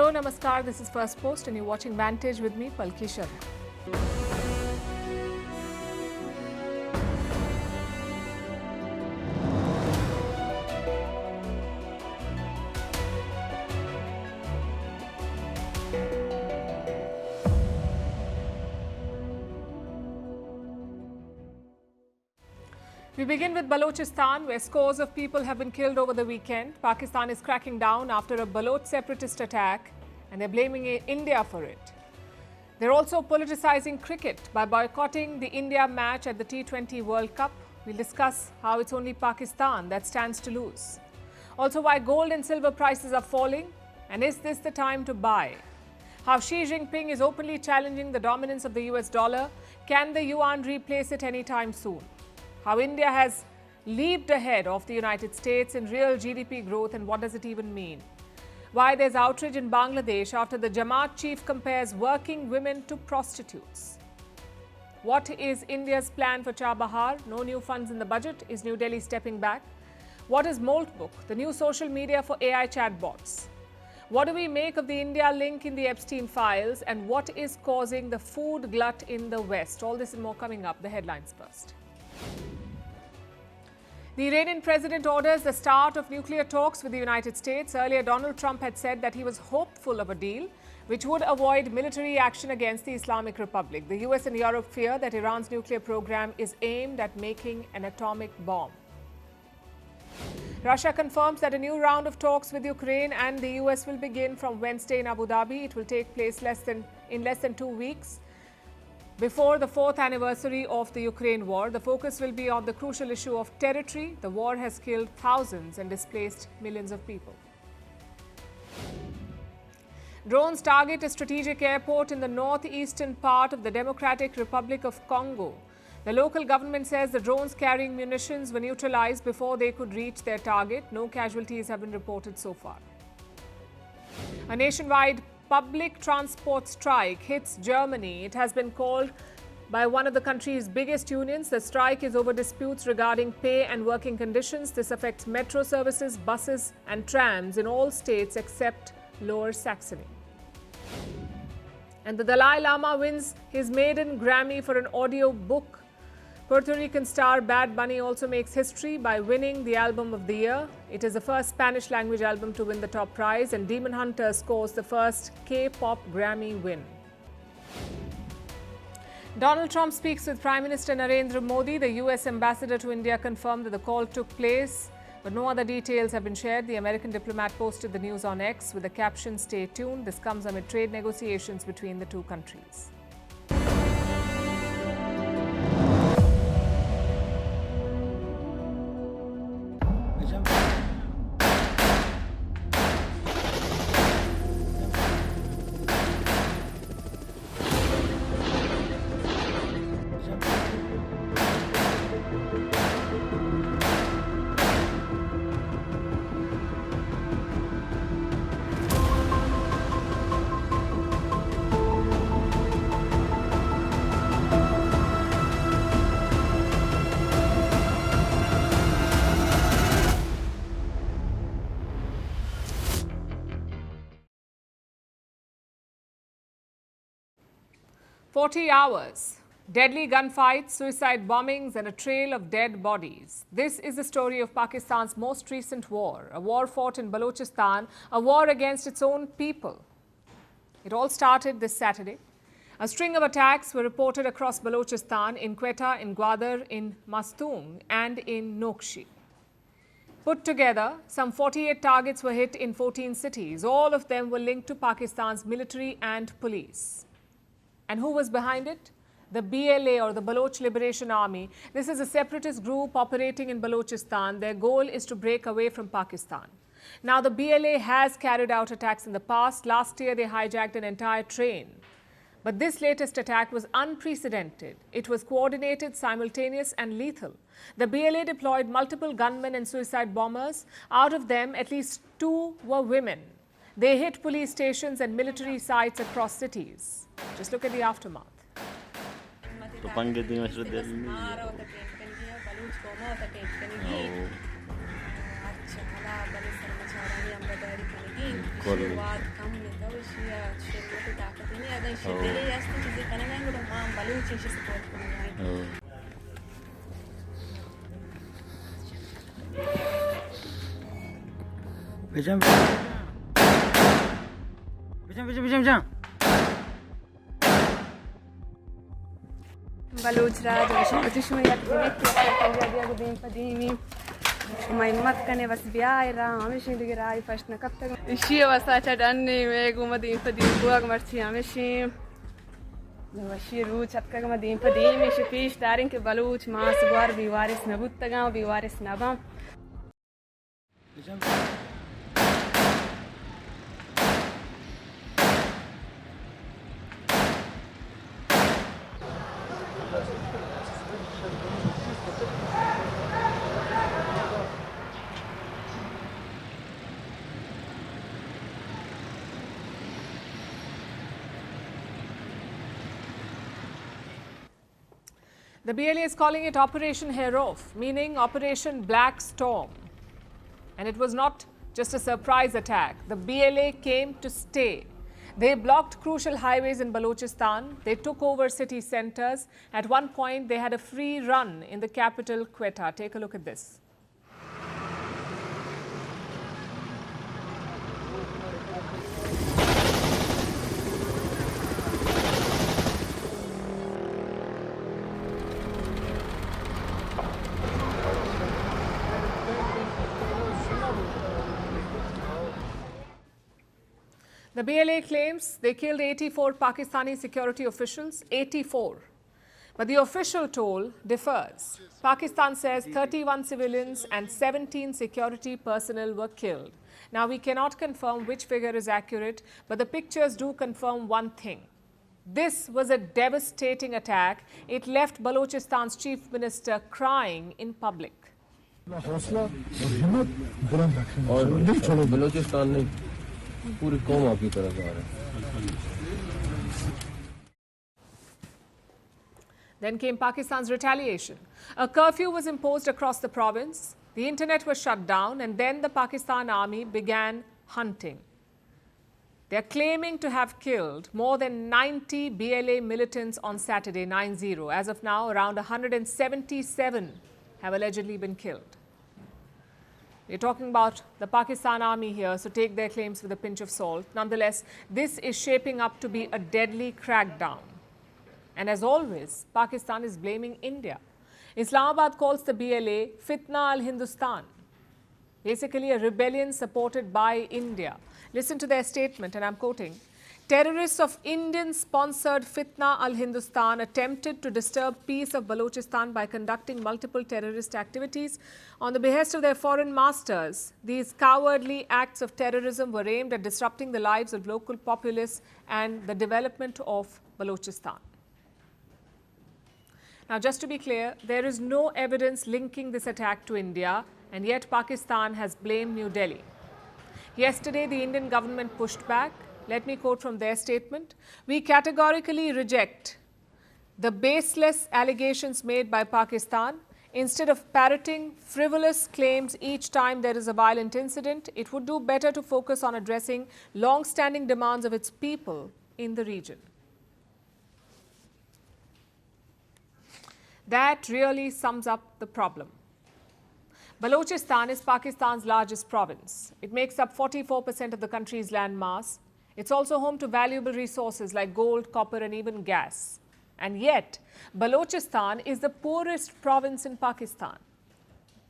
Hello, Namaskar. This is Firstpost and you're watching Vantage with me, Palki Sharma. We begin with Balochistan, where scores of people have been killed over the weekend. Pakistan is cracking down after a Baloch separatist attack, and they're blaming India for it. They're also politicizing cricket by boycotting the India match at the T20 World Cup. We'll discuss how it's only Pakistan that stands to lose. Also, why gold and silver prices are falling, and is this the time to buy? How Xi Jinping is openly challenging the dominance of the US dollar. Can the Yuan replace it anytime soon? How India has leaped ahead of the United States in real GDP growth, and what does it even mean? Why there's outrage in Bangladesh after the Jamaat chief compares working women to prostitutes. What is India's plan for Chabahar? No new funds in the budget. Is New Delhi stepping back? What is Moltbook, the new social media for AI chatbots? What do we make of the India link in the Epstein files? And what is causing the food glut in the West? All this and more coming up. The headlines first. The Iranian president orders the start of nuclear talks with the United States. Earlier, Donald Trump had said that he was hopeful of a deal which would avoid military action against the Islamic Republic. The US and Europe fear that Iran's nuclear program is aimed at making an atomic bomb. Russia confirms that a new round of talks with Ukraine and the US will begin from Wednesday in Abu Dhabi. It will take place in less than 2 weeks. Before the 4th anniversary of the Ukraine war, the focus will be on the crucial issue of territory. The war has killed thousands and displaced millions of people. Drones target a strategic airport in the northeastern part of the Democratic Republic of Congo. The local government says the drones carrying munitions were neutralized before they could reach their target. No casualties have been reported so far. A nationwide public transport strike hits Germany. It has been called by one of the country's biggest unions. The strike is over disputes regarding pay and working conditions. This affects metro services, buses and trams in all states except Lower Saxony. And the Dalai Lama wins his maiden Grammy for an audio book. Puerto Rican star Bad Bunny also makes history by winning the Album of the Year. It is the first Spanish-language album to win the top prize, and Demon Hunter scores the first K-pop Grammy win. Donald Trump speaks with Prime Minister Narendra Modi. The US ambassador to India confirmed that the call took place, but no other details have been shared. The American diplomat posted the news on X with the caption, "Stay tuned." This comes amid trade negotiations between the two countries. 40 hours, deadly gunfights, suicide bombings and a trail of dead bodies. This is the story of Pakistan's most recent war, a war fought in Balochistan, a war against its own people. It all started this Saturday. A string of attacks were reported across Balochistan, in Quetta, in Gwadar, in Mastung and in Nokshi. Put together, some 48 targets were hit in 14 cities. All of them were linked to Pakistan's military and police. And who was behind it? The BLA, or the Baloch Liberation Army. This is a separatist group operating in Balochistan. Their goal is to break away from Pakistan. Now, the BLA has carried out attacks in the past. Last year, they hijacked an entire train. But this latest attack was unprecedented. It was coordinated, simultaneous and lethal. The BLA deployed multiple gunmen and suicide bombers. Out of them, at least 2 were women. They hit police stations and military sites across cities. Just look at the aftermath. చాలా బలి సర్మచారాన్ని అంబదారి కలిగి వాద్ come నితవషియ షెల్లటి తాకతిని అదే షెల్లే చేస్తే ఇది కననే కూడా మా బలి చేసి కోరుకున్నాయి Bijam. بلوچ راج وشي شو يكتبك يا قديم قديمي وما يمكن بس بياي را ماشي دغراي فاشنا كبت شي وساتا دني ميغو مدين قديم بوغ مرتي ماشي وشي روچ اتكا مدين قديم شي فيش دارين كبلوچ ما سوار بيوارس نبوتغا بيوارس نبا The BLA is calling it Operation Herof, meaning Operation Black Storm. And it was not just a surprise attack. The BLA came to stay. They blocked crucial highways in Balochistan. They took over city centers. At one point, they had a free run in the capital, Quetta. Take a look at this. The BLA claims they killed 84 Pakistani security officials, 84. But the official toll differs. Pakistan says 31 civilians and 17 security personnel were killed. Now, we cannot confirm which figure is accurate, but the pictures do confirm one thing. This was a devastating attack. It left Balochistan's chief minister crying in public. Then came Pakistan's retaliation. A curfew was imposed across the province. The internet was shut down, and then the Pakistan army began hunting. They are claiming to have killed more than 90 BLA militants on Saturday, 9-0. As of now, around 177 have allegedly been killed. We're talking about the Pakistan army here, so take their claims with a pinch of salt. Nonetheless, this is shaping up to be a deadly crackdown. And as always, Pakistan is blaming India. Islamabad calls the BLA Fitna al-Hindustan, basically a rebellion supported by India. Listen to their statement, and I'm quoting. Terrorists of Indian-sponsored Fitna al-Hindustan attempted to disturb peace of Balochistan by conducting multiple terrorist activities. On the behest of their foreign masters, these cowardly acts of terrorism were aimed at disrupting the lives of local populace and the development of Balochistan. Now, just to be clear, there is no evidence linking this attack to India, and yet Pakistan has blamed New Delhi. Yesterday, the Indian government pushed back. Let me quote from their statement. We categorically reject the baseless allegations made by Pakistan. Instead of parroting frivolous claims each time there is a violent incident, it would do better to focus on addressing long-standing demands of its people in the region. That really sums up the problem. Balochistan is Pakistan's largest province. It makes up 44% of the country's land mass. It's also home to valuable resources like gold, copper, and even gas. And yet, Balochistan is the poorest province in Pakistan.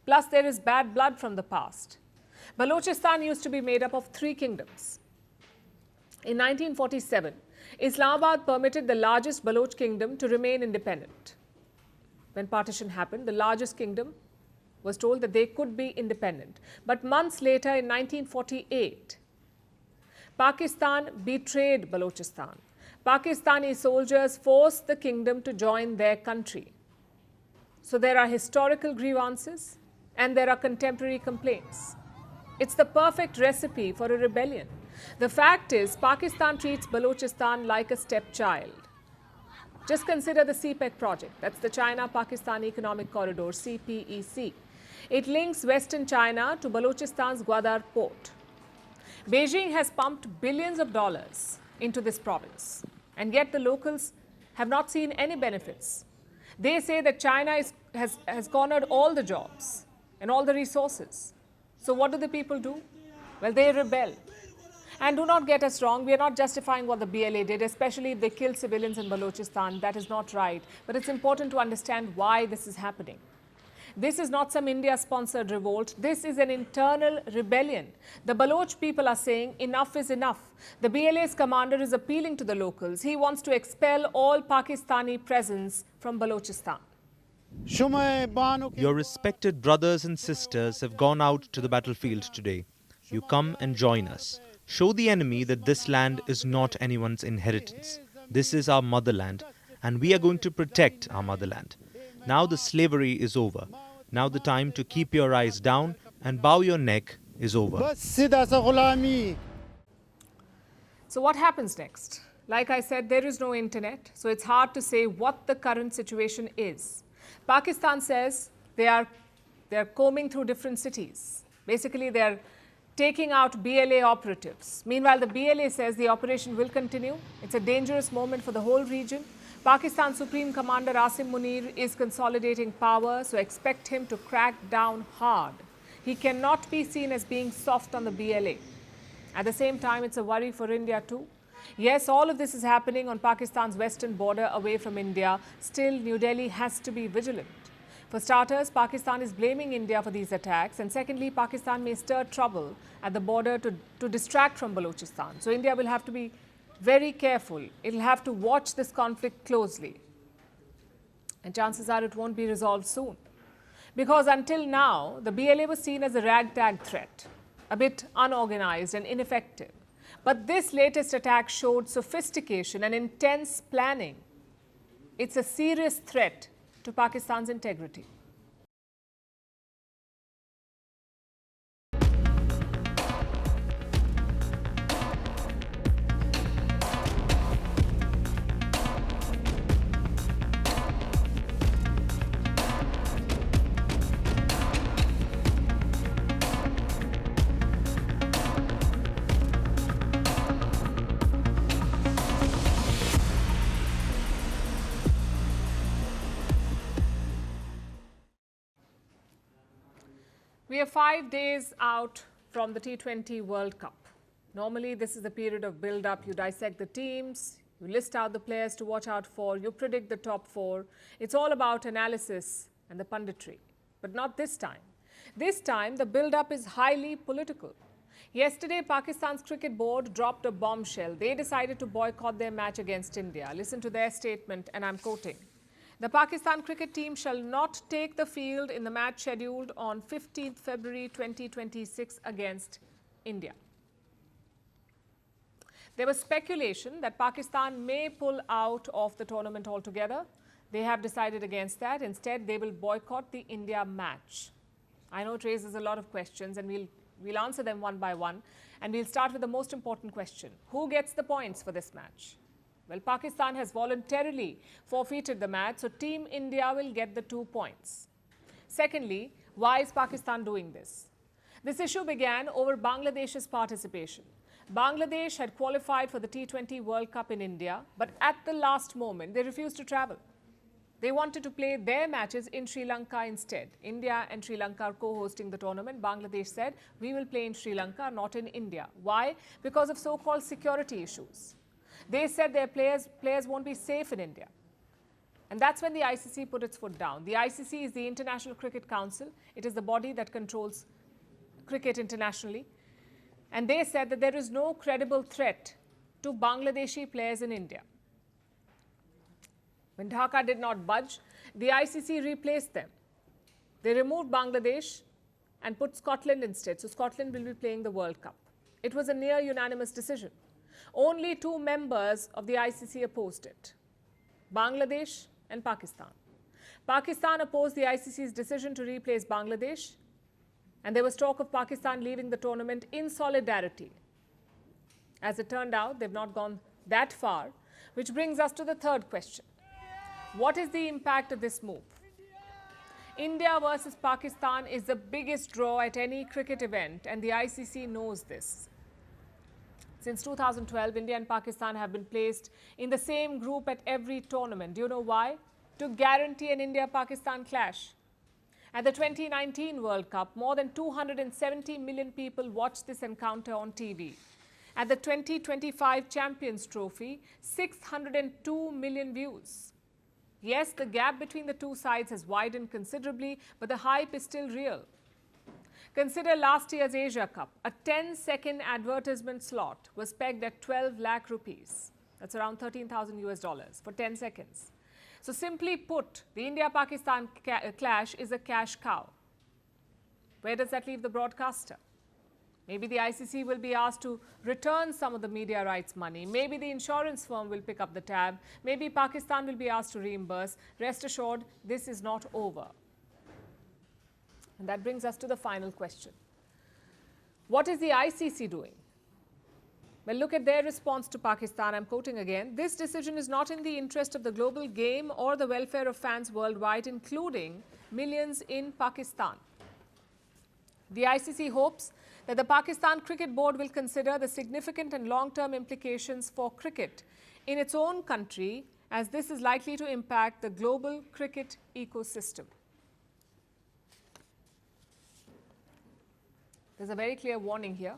Plus, there is bad blood from the past. Balochistan used to be made up of 3 kingdoms. In 1947, Islamabad permitted the largest Baloch kingdom to remain independent. When partition happened, the largest kingdom was told that they could be independent. But months later, in 1948, Pakistan betrayed Balochistan. Pakistani soldiers forced the kingdom to join their country. So there are historical grievances and there are contemporary complaints. It's the perfect recipe for a rebellion. The fact is, Pakistan treats Balochistan like a stepchild. Just consider the CPEC project. That's the China-Pakistan Economic Corridor, CPEC. It links western China to Balochistan's Gwadar port. Beijing has pumped billions of dollars into this province, and yet the locals have not seen any benefits. They say that China has cornered all the jobs and all the resources. So what do the people do? Well, they rebel. And do not get us wrong, we are not justifying what the BLA did, especially if they killed civilians in Balochistan. That is not right. But it's important to understand why this is happening. This is not some India-sponsored revolt. This is an internal rebellion. The Baloch people are saying enough is enough. The BLA's commander is appealing to the locals. He wants to expel all Pakistani presence from Balochistan. Your respected brothers and sisters have gone out to the battlefield today. You come and join us. Show the enemy that this land is not anyone's inheritance. This is our motherland, and we are going to protect our motherland. Now the slavery is over. Now the time to keep your eyes down and bow your neck is over. So what happens next? Like I said, there is no internet, so it's hard to say what the current situation is. Pakistan says they are combing through different cities. Basically, they are taking out BLA operatives. Meanwhile, the BLA says the operation will continue. It's a dangerous moment for the whole region. Pakistan Supreme Commander Asim Munir is consolidating power, so expect him to crack down hard. He cannot be seen as being soft on the BLA. At the same time, it's a worry for India too. Yes, all of this is happening on Pakistan's western border away from India. Still, New Delhi has to be vigilant. For starters, Pakistan is blaming India for these attacks. And secondly, Pakistan may stir trouble at the border to distract from Balochistan. So India will have to be very careful. It will have to watch this conflict closely. And chances are it won't be resolved soon. Because until now, the BLA was seen as a ragtag threat, a bit unorganized and ineffective. But this latest attack showed sophistication and intense planning. It's a serious threat to Pakistan's integrity. We are 5 days out from the T20 World Cup. Normally, this is the period of build-up. You dissect the teams, you list out the players to watch out for, you predict the top 4. It's all about analysis and the punditry. But not this time. This time, the build-up is highly political. Yesterday, Pakistan's cricket board dropped a bombshell. They decided to boycott their match against India. Listen to their statement, and I'm quoting. The Pakistan cricket team shall not take the field in the match scheduled on 15th February 2026 against India. There was speculation that Pakistan may pull out of the tournament altogether. They have decided against that. Instead, they will boycott the India match. I know it raises a lot of questions, and we'll answer them one by one. And we'll start with the most important question. Who gets the points for this match? Well, Pakistan has voluntarily forfeited the match, so Team India will get the 2 points. Secondly, why is Pakistan doing this? This issue began over Bangladesh's participation. Bangladesh had qualified for the T20 World Cup in India, but at the last moment, they refused to travel. They wanted to play their matches in Sri Lanka instead. India and Sri Lanka are co-hosting the tournament. Bangladesh said, we will play in Sri Lanka, not in India. Why? Because of so-called security issues. They said their players won't be safe in India. And that's when the ICC put its foot down. The ICC is the International Cricket Council. It is the body that controls cricket internationally. And they said that there is no credible threat to Bangladeshi players in India. When Dhaka did not budge, the ICC replaced them. They removed Bangladesh and put Scotland instead. So Scotland will be playing the World Cup. It was a near unanimous decision. Only 2 members of the ICC opposed it, Bangladesh and Pakistan. Pakistan opposed the ICC's decision to replace Bangladesh, and there was talk of Pakistan leaving the tournament in solidarity. As it turned out, they've not gone that far, which brings us to the third question. What is the impact of this move? India versus Pakistan is the biggest draw at any cricket event, and the ICC knows this. Since 2012, India and Pakistan have been placed in the same group at every tournament. Do you know why? To guarantee an India-Pakistan clash. At the 2019 World Cup, more than 270 million people watched this encounter on TV. At the 2025 Champions Trophy, 602 million views. Yes, the gap between the two sides has widened considerably, but the hype is still real. Consider last year's Asia Cup. A 10-second advertisement slot was pegged at 12 lakh rupees. That's around 13,000 US dollars for 10 seconds. So simply put, the India-Pakistan clash is a cash cow. Where does that leave the broadcaster? Maybe the ICC will be asked to return some of the media rights money. Maybe the insurance firm will pick up the tab. Maybe Pakistan will be asked to reimburse. Rest assured, this is not over. And that brings us to the final question. What is the ICC doing? Well, look at their response to Pakistan. I'm quoting again. This decision is not in the interest of the global game or the welfare of fans worldwide, including millions in Pakistan. The ICC hopes that the Pakistan Cricket Board will consider the significant and long-term implications for cricket in its own country, as this is likely to impact the global cricket ecosystem. There's a very clear warning here.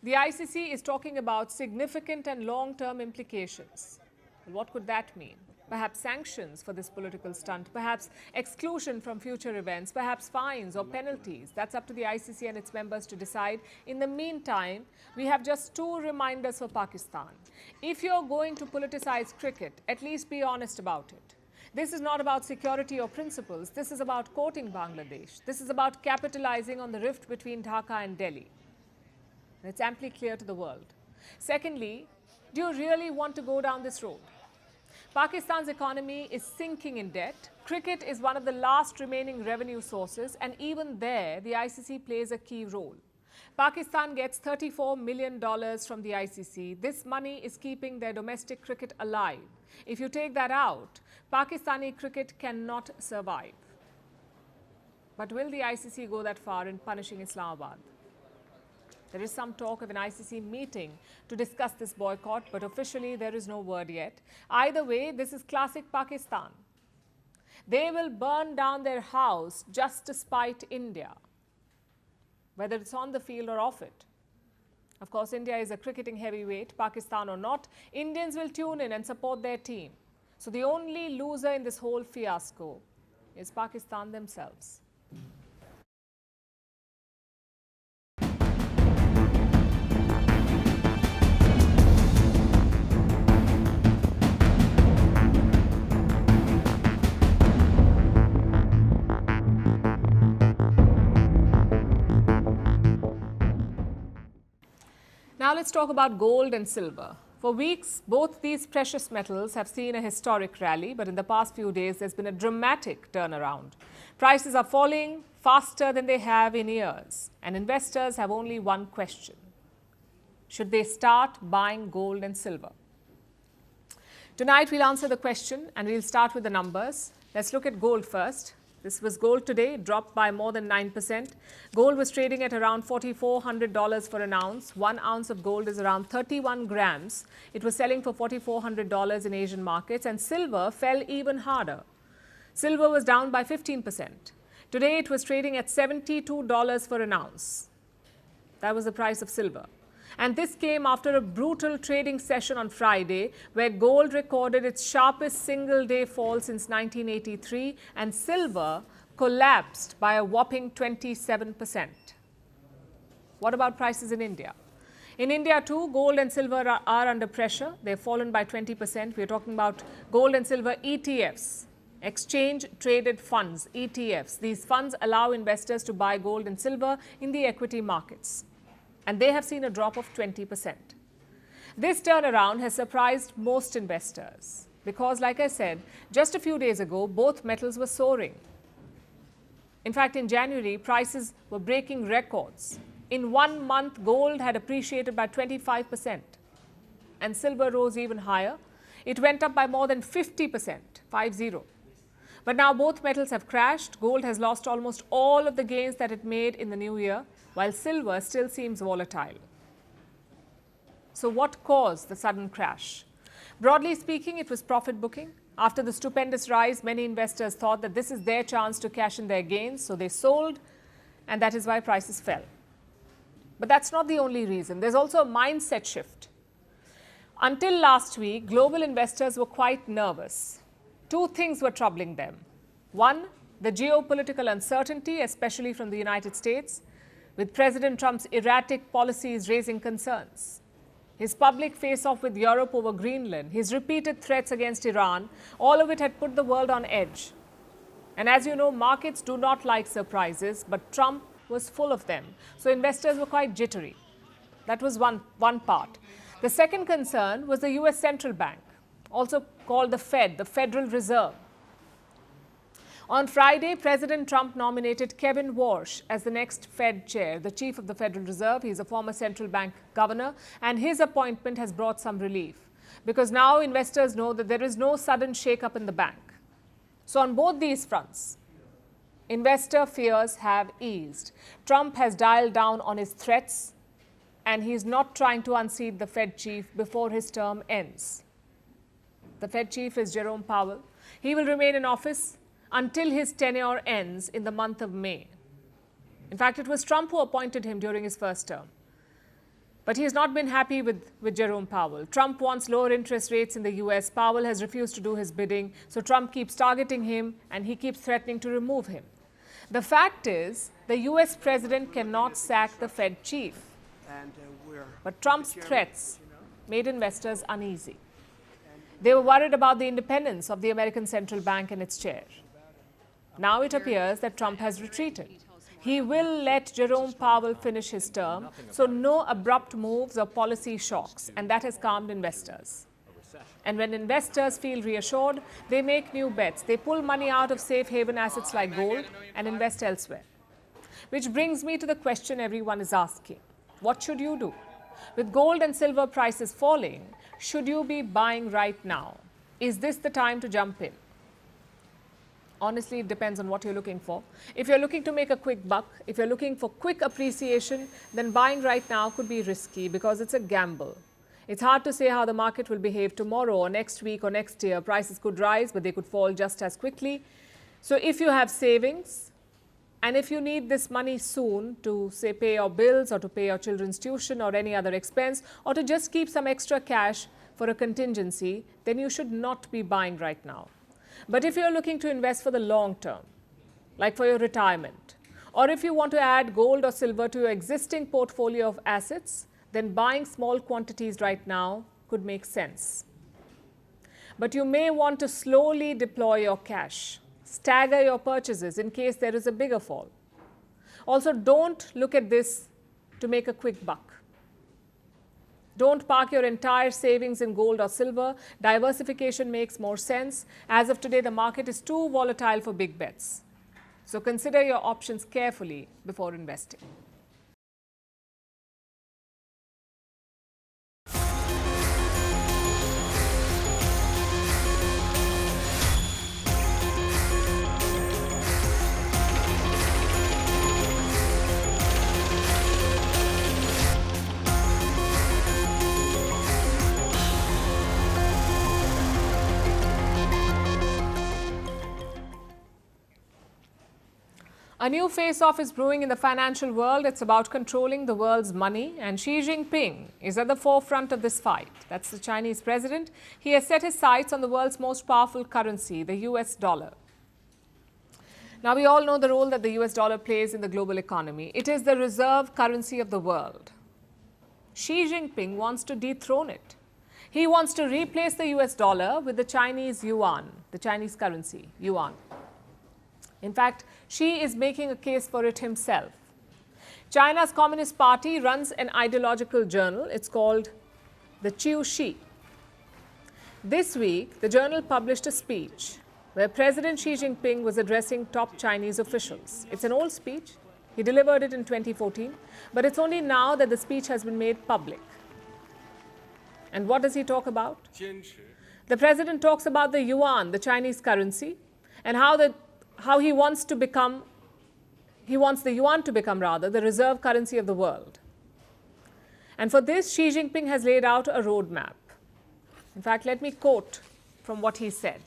The ICC is talking about significant and long-term implications. What could that mean? Perhaps sanctions for this political stunt, perhaps exclusion from future events, perhaps fines or penalties. That's up to the ICC and its members to decide. In the meantime, we have just two reminders for Pakistan. If you're going to politicize cricket, at least be honest about it. This is not about security or principles. This is about courting Bangladesh. This is about capitalizing on the rift between Dhaka and Delhi. And it's amply clear to the world. Secondly, do you really want to go down this road? Pakistan's economy is sinking in debt. Cricket is one of the last remaining revenue sources, and even there, the ICC plays a key role. Pakistan gets $34 million from the ICC. This money is keeping their domestic cricket alive. If you take that out, Pakistani cricket cannot survive. But will the ICC go that far in punishing Islamabad? There is some talk of an ICC meeting to discuss this boycott, but officially there is no word yet. Either way, this is classic Pakistan. They will burn down their house just to spite India, whether it's on the field or off it. Of course, India is a cricketing heavyweight, Pakistan or not. Indians will tune in and support their team. So the only loser in this whole fiasco is Pakistan themselves. Now let's talk about gold and silver. For weeks, both these precious metals have seen a historic rally, but in the past few days, there's been a dramatic turnaround. Prices are falling faster than they have in years, and investors have only one question. Should they start buying gold and silver? Tonight, we'll answer the question, and we'll start with the numbers. Let's look at gold first. This was gold today, dropped by more than 9%. Gold was trading at around $4,400 for an ounce. 1 ounce of gold is around 31 grams. It was selling for $4,400 in Asian markets, and silver fell even harder. Silver was down by 15%. Today, it was trading at $72 for an ounce. That was the price of silver. And this came after a brutal trading session on Friday, where gold recorded its sharpest single-day fall since 1983, and silver collapsed by a whopping 27%. What about prices in India? In India too, gold and silver are under pressure. They've fallen by 20%. We're talking about gold and silver ETFs, exchange traded funds, ETFs. These funds allow investors to buy gold and silver in the equity markets, and they have seen a drop of 20%. This turnaround has surprised most investors because, like I said, just a few days ago, both metals were soaring. In fact, in January, prices were breaking records. In 1 month, gold had appreciated by 25%, and silver rose even higher. It went up by more than 50%, 50. But now both metals have crashed. Gold has lost almost all of the gains that it made in the new year, while silver still seems volatile. So what caused the sudden crash? Broadly speaking, it was profit booking. After the stupendous rise, many investors thought that this is their chance to cash in their gains, so they sold, and that is why prices fell. But that's not the only reason. There's also a mindset shift. Until last week, global investors were quite nervous. Two things were troubling them. One, the geopolitical uncertainty, especially from the United States, with President Trump's erratic policies raising concerns. His public face-off with Europe over Greenland, his repeated threats against Iran, all of it had put the world on edge. And as you know, markets do not like surprises, but Trump was full of them. So investors were quite jittery. That was one part. The second concern was the US Central Bank, also called the Fed, the Federal Reserve. On Friday, President Trump nominated Kevin Warsh as the next Fed chair, the chief of the Federal Reserve. He's a former central bank governor, and his appointment has brought some relief because now investors know that there is no sudden shake-up in the bank. So on both these fronts, investor fears have eased. Trump has dialed down on his threats, and he's not trying to unseat the Fed chief before his term ends. The Fed chief is Jerome Powell. He will remain in office until his tenure ends in the month of May. In fact, it was Trump who appointed him during his first term. But he has not been happy with Jerome Powell. Trump wants lower interest rates in the US. Powell has refused to do his bidding. So Trump keeps targeting him and he keeps threatening to remove him. The fact is, the US president cannot sack the Fed chief. But Trump's threats made investors uneasy. They were worried about the independence of the American Central Bank and its chair. Now it appears that Trump has retreated. He will let Jerome Powell finish his term, so no abrupt moves or policy shocks, and that has calmed investors. And when investors feel reassured, they make new bets. They pull money out of safe haven assets like gold and invest elsewhere. Which brings me to the question everyone is asking. What should you do? With gold and silver prices falling, should you be buying right now? Is this the time to jump in? Honestly, it depends on what you're looking for. If you're looking to make a quick buck, if you're looking for quick appreciation, then buying right now could be risky because it's a gamble. It's hard to say how the market will behave tomorrow or next week or next year. Prices could rise, but they could fall just as quickly. So if you have savings, and if you need this money soon to, say, pay your bills or to pay your children's tuition or any other expense, or to just keep some extra cash for a contingency, then you should not be buying right now. But if you're looking to invest for the long term, like for your retirement, or if you want to add gold or silver to your existing portfolio of assets, then buying small quantities right now could make sense. But you may want to slowly deploy your cash, stagger your purchases in case there is a bigger fall. Also, don't look at this to make a quick buck. Don't park your entire savings in gold or silver. Diversification makes more sense. As of today, the market is too volatile for big bets. So consider your options carefully before investing. A new face-off is brewing in the financial world. It's about controlling the world's money, and Xi Jinping is at the forefront of this fight. That's the Chinese president. He has set his sights on the world's most powerful currency, the US dollar. Now, we all know the role that the US dollar plays in the global economy. It is the reserve currency of the world. Xi Jinping wants to dethrone it. He wants to replace the US dollar with the Chinese yuan, the Chinese currency, yuan. In fact, Xi is making a case for it himself. China's Communist Party runs an ideological journal. It's called the Qiu Xi. This week, the journal published a speech where President Xi Jinping was addressing top Chinese officials. It's an old speech. He delivered it in 2014, but it's only now that the speech has been made public. And what does he talk about? The president talks about the yuan, the Chinese currency, and how he wants the yuan to become rather the reserve currency of the world. And for this, Xi Jinping has laid out a roadmap. In fact, let me quote from what he said.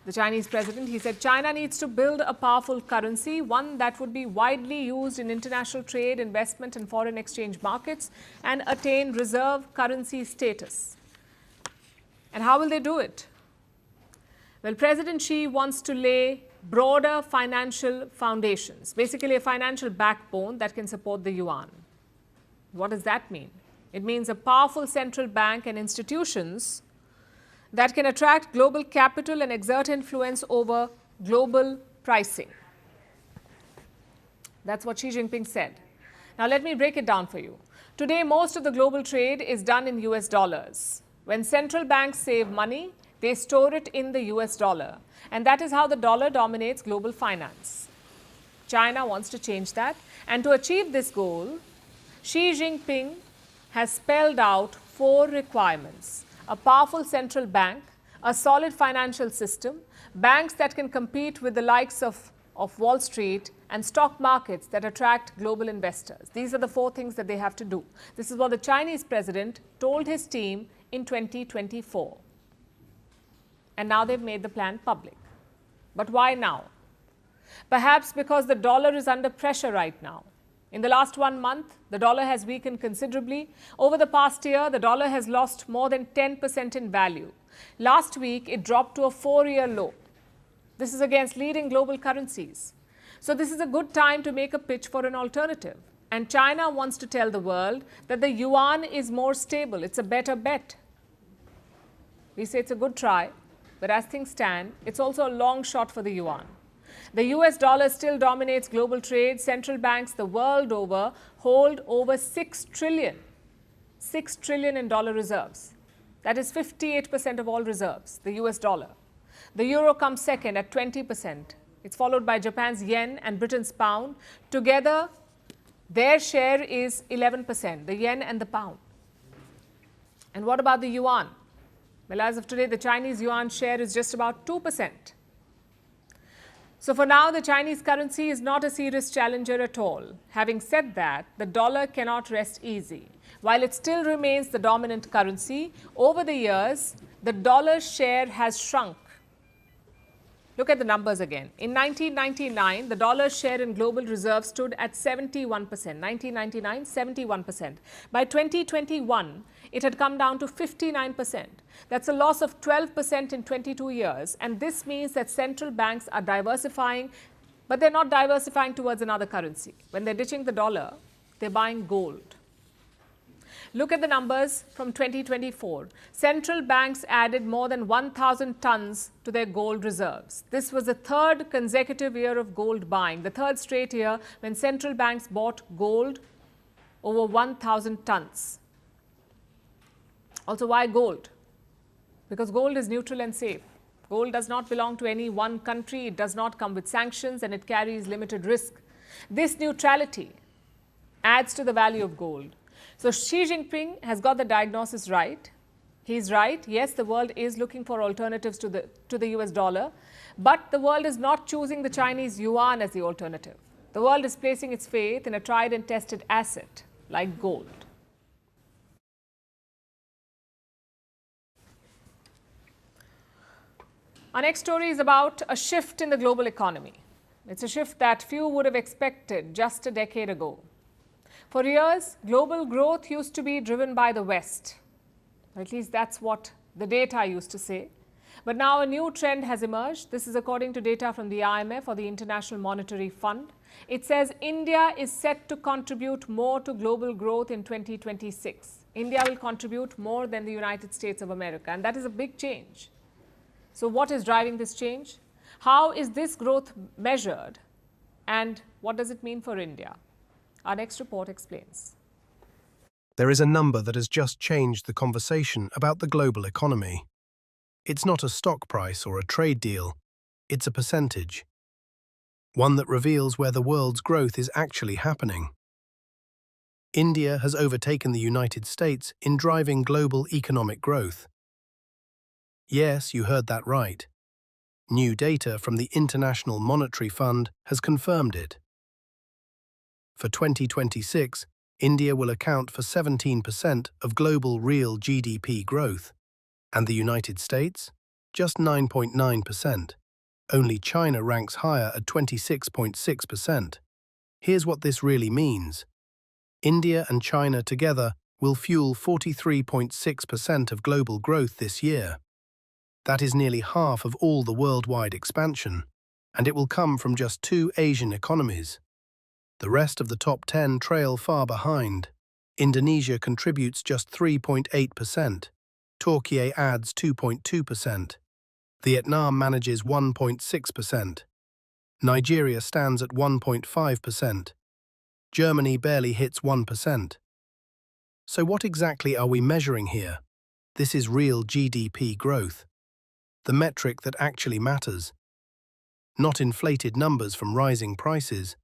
The Chinese president, he said, China needs to build a powerful currency, one that would be widely used in international trade, investment and foreign exchange markets, and attain reserve currency status. And how will they do it? Well, President Xi wants to lay broader financial foundations, basically a financial backbone that can support the yuan. What does that mean? It means a powerful central bank and institutions that can attract global capital and exert influence over global pricing. That's what Xi Jinping said. Now let me break it down for you. Today, most of the global trade is done in US dollars. When central banks save money, they store it in the US dollar. And that is how the dollar dominates global finance. China wants to change that. And to achieve this goal, Xi Jinping has spelled out 4 requirements. A powerful central bank, a solid financial system, banks that can compete with the likes of Wall Street, and stock markets that attract global investors. These are the 4 things that they have to do. This is what the Chinese president told his team in 2024. And now they've made the plan public. But why now? Perhaps because the dollar is under pressure right now. In the last 1 month, the dollar has weakened considerably. Over the past year, the dollar has lost more than 10% in value. Last week, it dropped to a 4-year low. This is against leading global currencies. So this is a good time to make a pitch for an alternative. And China wants to tell the world that the yuan is more stable. It's a better bet. We say it's a good try, but as things stand, it's also a long shot for the yuan. The US dollar still dominates global trade. Central banks the world over hold over 6 trillion in dollar reserves. That is 58% of all reserves, the US dollar. The euro comes second at 20%. It's followed by Japan's yen and Britain's pound. Together, their share is 11%, the yen and the pound. And what about the yuan? Well, as of today, the Chinese yuan share is just about 2%. So for now, the Chinese currency is not a serious challenger at all. Having said that, the dollar cannot rest easy. While it still remains the dominant currency, over the years, the dollar share has shrunk. Look at the numbers again. In 1999, the dollar's share in global reserves stood at 71%. 1999, 71%. By 2021, it had come down to 59%. That's a loss of 12% in 22 years. And this means that central banks are diversifying, but they're not diversifying towards another currency. When they're ditching the dollar, they're buying gold. Look at the numbers from 2024. Central banks added more than 1,000 tons to their gold reserves. This was the 3rd consecutive year of gold buying, the 3rd straight year when central banks bought gold over 1,000 tons. Also, why gold? Because gold is neutral and safe. Gold does not belong to any one country, it does not come with sanctions, and it carries limited risk. This neutrality adds to the value of gold. So Xi Jinping has got the diagnosis right. He's right. Yes, the world is looking for alternatives to the US dollar, but the world is not choosing the Chinese yuan as the alternative. The world is placing its faith in a tried and tested asset like gold. Our next story is about a shift in the global economy. It's a shift that few would have expected just a decade ago. For years, global growth used to be driven by the West. At least that's what the data used to say. But now a new trend has emerged. This is according to data from the IMF or the International Monetary Fund. It says India is set to contribute more to global growth in 2026. India will contribute more than the United States of America, and that is a big change. So what is driving this change? How is this growth measured? And what does it mean for India? Our next report explains. There is a number that has just changed the conversation about the global economy. It's not a stock price or a trade deal, it's a percentage. One that reveals where the world's growth is actually happening. India has overtaken the United States in driving global economic growth. Yes, you heard that right. New data from the International Monetary Fund has confirmed it. For 2026, India will account for 17% of global real GDP growth, and the United States, just 9.9%. Only China ranks higher at 26.6%. Here's what this really means. India and China together will fuel 43.6% of global growth this year. That is nearly half of all the worldwide expansion, and it will come from just 2 Asian economies. The rest of the top 10 trail far behind. Indonesia contributes just 3.8%. Turkey adds 2.2%. Vietnam manages 1.6%. Nigeria stands at 1.5%. Germany barely hits 1%. So what exactly are we measuring here? This is real GDP growth, the metric that actually matters. Not inflated numbers from rising prices,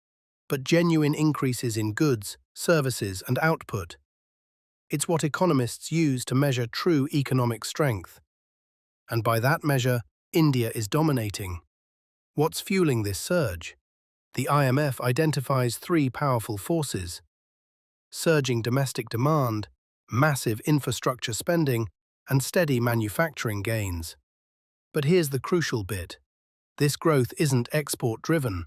but genuine increases in goods, services, and output. It's what economists use to measure true economic strength. And by that measure, India is dominating. What's fueling this surge? The IMF identifies 3 powerful forces: surging domestic demand, massive infrastructure spending, and steady manufacturing gains. But here's the crucial bit. This growth isn't export-driven.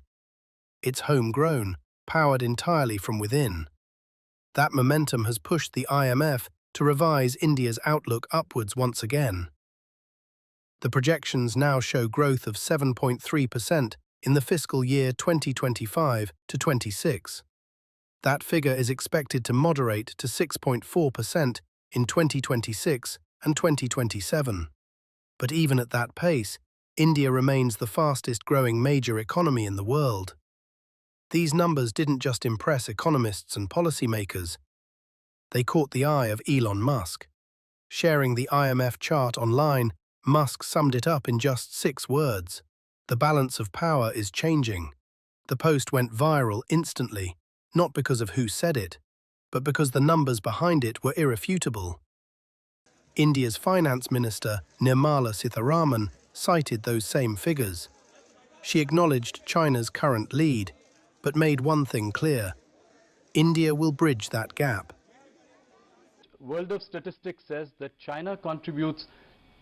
It's homegrown, powered entirely from within. That momentum has pushed the IMF to revise India's outlook upwards once again. The projections now show growth of 7.3% in the fiscal year 2025 to 26. That figure is expected to moderate to 6.4% in 2026 and 2027. But even at that pace, India remains the fastest-growing major economy in the world. These numbers didn't just impress economists and policymakers. They caught the eye of Elon Musk. Sharing the IMF chart online, Musk summed it up in just 6 words. The balance of power is changing. The post went viral instantly, not because of who said it, but because the numbers behind it were irrefutable. India's Finance Minister, Nirmala Sitharaman, cited those same figures. She acknowledged China's current lead, but made one thing clear: India will bridge that gap. World of Statistics says that China contributes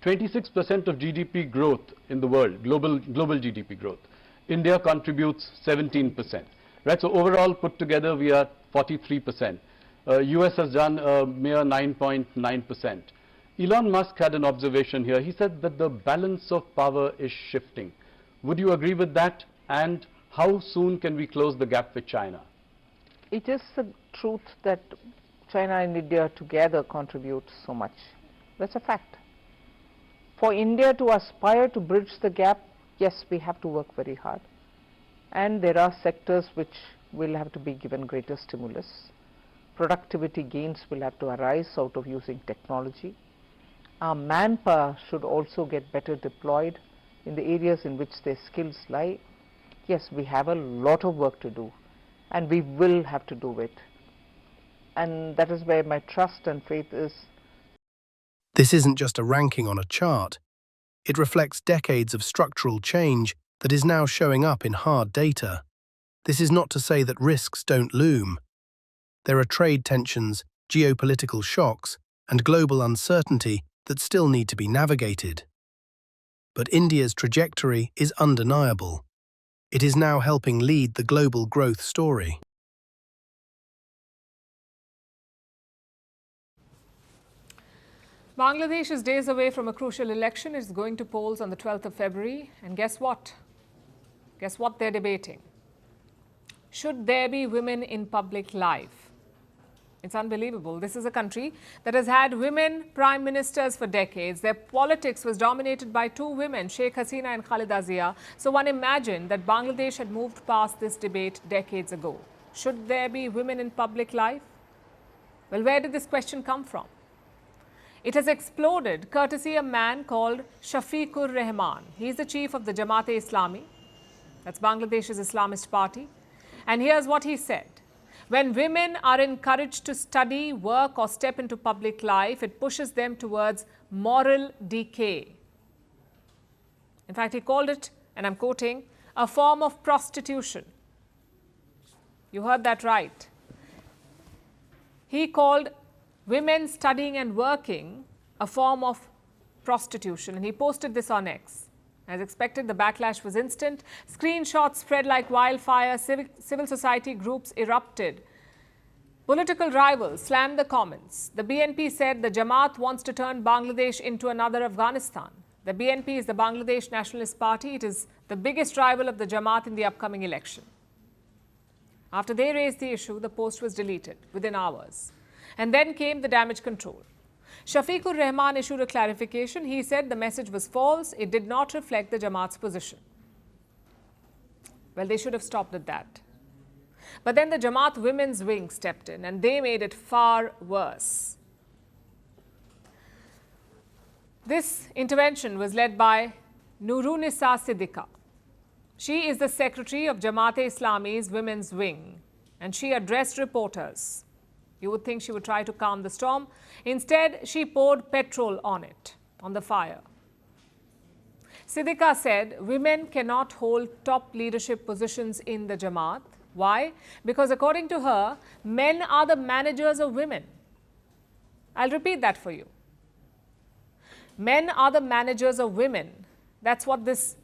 26% of GDP growth in the world, global GDP growth. India contributes 17%. Right, so overall put together we are 43%. US has done a mere 9.9%. Elon Musk had an observation here. He said that the balance of power is shifting. Would you agree with that? And how soon can we close the gap with China? It is the truth that China and India together contribute so much. That's a fact. For India to aspire to bridge the gap, yes, we have to work very hard. And there are sectors which will have to be given greater stimulus. Productivity gains will have to arise out of using technology. Our manpower should also get better deployed in the areas in which their skills lie. Yes, we have a lot of work to do, and we will have to do it. And that is where my trust and faith is. This isn't just a ranking on a chart. It reflects decades of structural change that is now showing up in hard data. This is not to say that risks don't loom. There are trade tensions, geopolitical shocks, and global uncertainty that still need to be navigated. But India's trajectory is undeniable. It is now helping lead the global growth story. Bangladesh is days away from a crucial election. It's going to polls on the 12th of February. And guess what? Guess what they're debating? Should there be women in public life? It's unbelievable. This is a country that has had women prime ministers for decades. Their politics was dominated by 2 women, Sheikh Hasina and Khalida Zia. So one imagined that Bangladesh had moved past this debate decades ago. Should there be women in public life? Well, where did this question come from? It has exploded courtesy a man called Shafiqur Rahman. He's the chief of the Jamaat-e-Islami. That's Bangladesh's Islamist party. And here's what he said. When women are encouraged to study, work, or step into public life, it pushes them towards moral decay. In fact, he called it, and I'm quoting, a form of prostitution. You heard that right. He called women studying and working a form of prostitution, and he posted this on X. As expected, the backlash was instant. Screenshots spread like wildfire. Civil society groups erupted. Political rivals slammed the comments. The BNP said the Jamaat wants to turn Bangladesh into another Afghanistan. The BNP is the Bangladesh Nationalist Party. It is the biggest rival of the Jamaat in the upcoming election. After they raised the issue, the post was deleted within hours. And then came the damage control. Shafiqur Rahman issued a clarification. He said the message was false. It did not reflect the Jamaat's position. Well, they should have stopped at that. But then the Jamaat women's wing stepped in and they made it far worse. This intervention was led by Nurunisa Siddiqa. She is the secretary of Jamaat-e-Islami's women's wing, and she addressed reporters. You would think she would try to calm the storm. Instead, she poured petrol on it, on the fire. Siddiqa said women cannot hold top leadership positions in the Jamaat. Why? Because according to her, men are the managers of women. I'll repeat that for you. Men are the managers of women. That's what this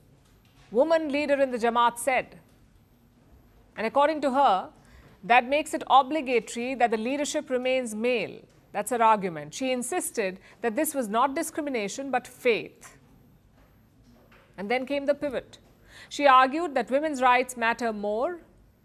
woman leader in the Jamaat said. And according to her, that makes it obligatory that the leadership remains male. That's her argument. She insisted that this was not discrimination but faith. And then came the pivot. She argued that women's rights matter more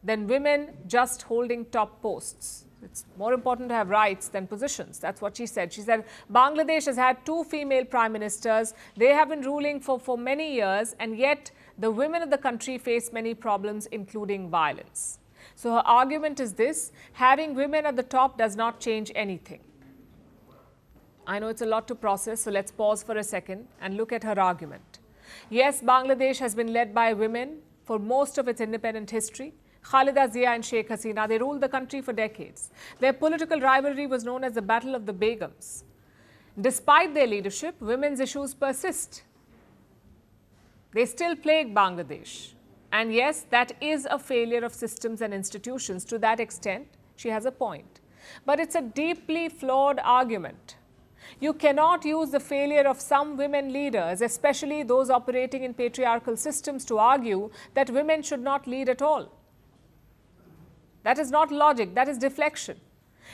than women just holding top posts. It's more important to have rights than positions. That's what she said. She said Bangladesh has had 2 female prime ministers. They have been ruling for many years, and yet the women of the country face many problems, including violence. So her argument is this: having women at the top does not change anything. I know it's a lot to process, so let's pause for a second and look at her argument. Yes, Bangladesh has been led by women for most of its independent history. Khalida Zia and Sheikh Hasina, they ruled the country for decades. Their political rivalry was known as the Battle of the Begums. Despite their leadership, women's issues persist. They still plague Bangladesh. And yes, that is a failure of systems and institutions. To that extent, she has a point. But it's a deeply flawed argument. You cannot use the failure of some women leaders, especially those operating in patriarchal systems, to argue that women should not lead at all. That is not logic, that is deflection.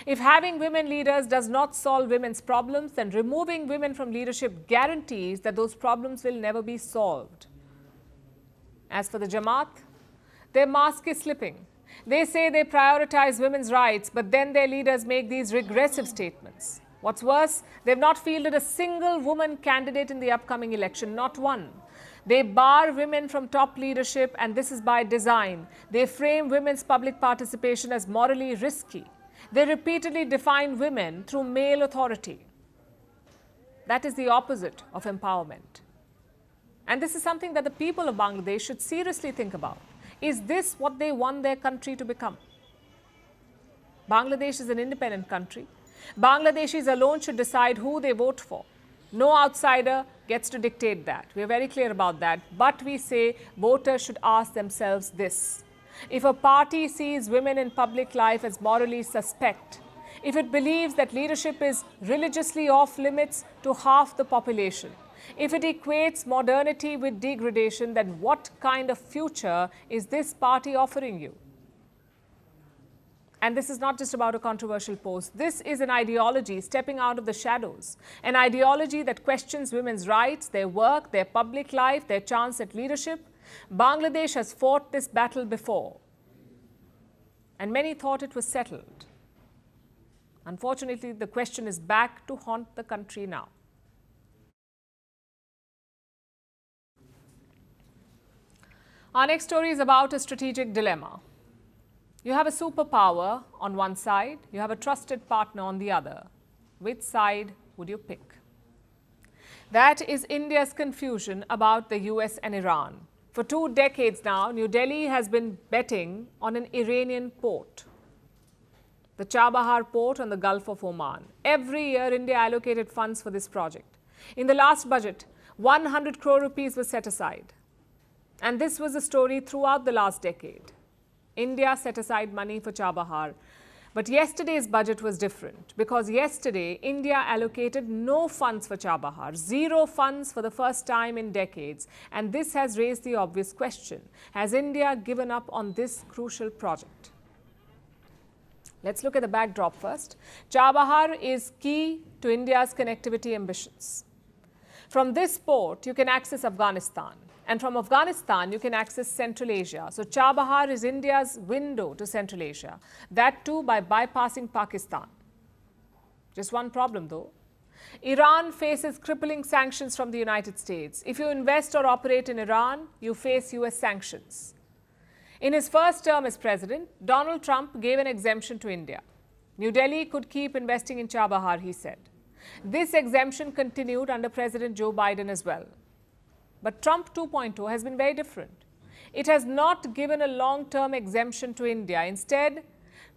If having women leaders does not solve women's problems, then removing women from leadership guarantees that those problems will never be solved. As for the Jamaat, their mask is slipping. They say they prioritize women's rights, but then their leaders make these regressive statements. What's worse, they've not fielded a single woman candidate in the upcoming election, not one. They bar women from top leadership, and this is by design. They frame women's public participation as morally risky. They repeatedly define women through male authority. That is the opposite of empowerment. And this is something that the people of Bangladesh should seriously think about. Is this what they want their country to become? Bangladesh is an independent country. Bangladeshis alone should decide who they vote for. No outsider gets to dictate that. We are very clear about that. But we say voters should ask themselves this: if a party sees women in public life as morally suspect, if it believes that leadership is religiously off limits to half the population, if it equates modernity with degradation, then what kind of future is this party offering you? And this is not just about a controversial post. This is an ideology stepping out of the shadows, an ideology that questions women's rights, their work, their public life, their chance at leadership. Bangladesh has fought this battle before, and many thought it was settled. Unfortunately, the question is back to haunt the country now. Our next story is about a strategic dilemma. You have a superpower on one side, you have a trusted partner on the other. Which side would you pick? That is India's confusion about the US and Iran. For 2 decades now, New Delhi has been betting on an Iranian port, the Chabahar port on the Gulf of Oman. Every year, India allocated funds for this project. In the last budget, 100 crore rupees was set aside. And this was the story throughout the last decade. India set aside money for Chabahar. But yesterday's budget was different because yesterday India allocated no funds for Chabahar, zero funds for the first time in decades. And this has raised the obvious question: has India given up on this crucial project? Let's look at the backdrop first. Chabahar is key to India's connectivity ambitions. From this port, you can access Afghanistan. And from Afghanistan, you can access Central Asia. So Chabahar is India's window to Central Asia. That too by bypassing Pakistan. Just one problem though. Iran faces crippling sanctions from the United States. If you invest or operate in Iran, you face US sanctions. In his first term as president, Donald Trump gave an exemption to India. New Delhi could keep investing in Chabahar, he said. This exemption continued under President Joe Biden as well. But Trump 2.0 has been very different. It has not given a long-term exemption to India. Instead,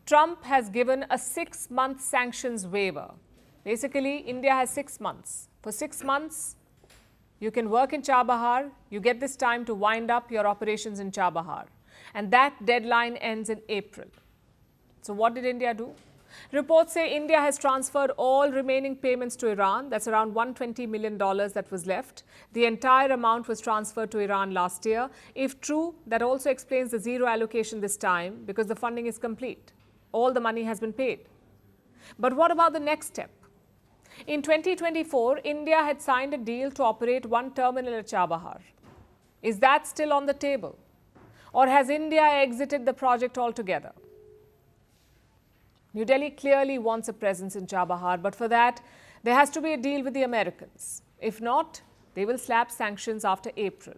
Trump has given a 6-month sanctions waiver. Basically, India has 6 months. For 6 months, you can work in Chabahar. You get this time to wind up your operations in Chabahar. And that deadline ends in April. So what did India do? Reports say India has transferred all remaining payments to Iran. That's around $120 million that was left. The entire amount was transferred to Iran last year. If true, that also explains the zero allocation this time because the funding is complete. All the money has been paid. But what about the next step? In 2024, India had signed a deal to operate one terminal at Chabahar. Is that still on the table? Or has India exited the project altogether? New Delhi clearly wants a presence in Chabahar, but for that, there has to be a deal with the Americans. If not, they will slap sanctions after April.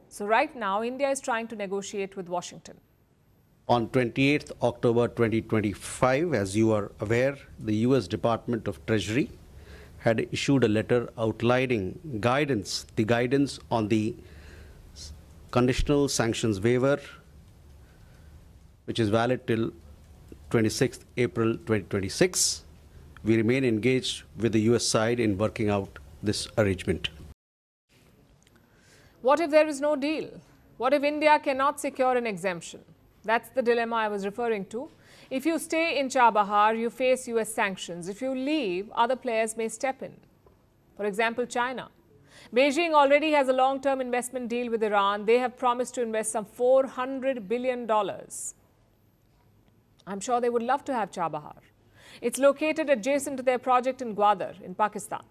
So right now, India is trying to negotiate with Washington. On 28th October 2025, as you are aware, the US Department of Treasury had issued a letter outlining the guidance on the conditional sanctions waiver, which is valid till 26th April 2026. We remain engaged with the US side in working out this arrangement. What if there is no deal? What if India cannot secure an exemption? That's the dilemma I was referring to. If you stay in Chabahar, you face US sanctions. If you leave, other players may step in. For example, China. Beijing already has a long-term investment deal with Iran. They have promised to invest some $400 billion. I'm sure they would love to have Chabahar. It's located adjacent to their project in Gwadar in Pakistan.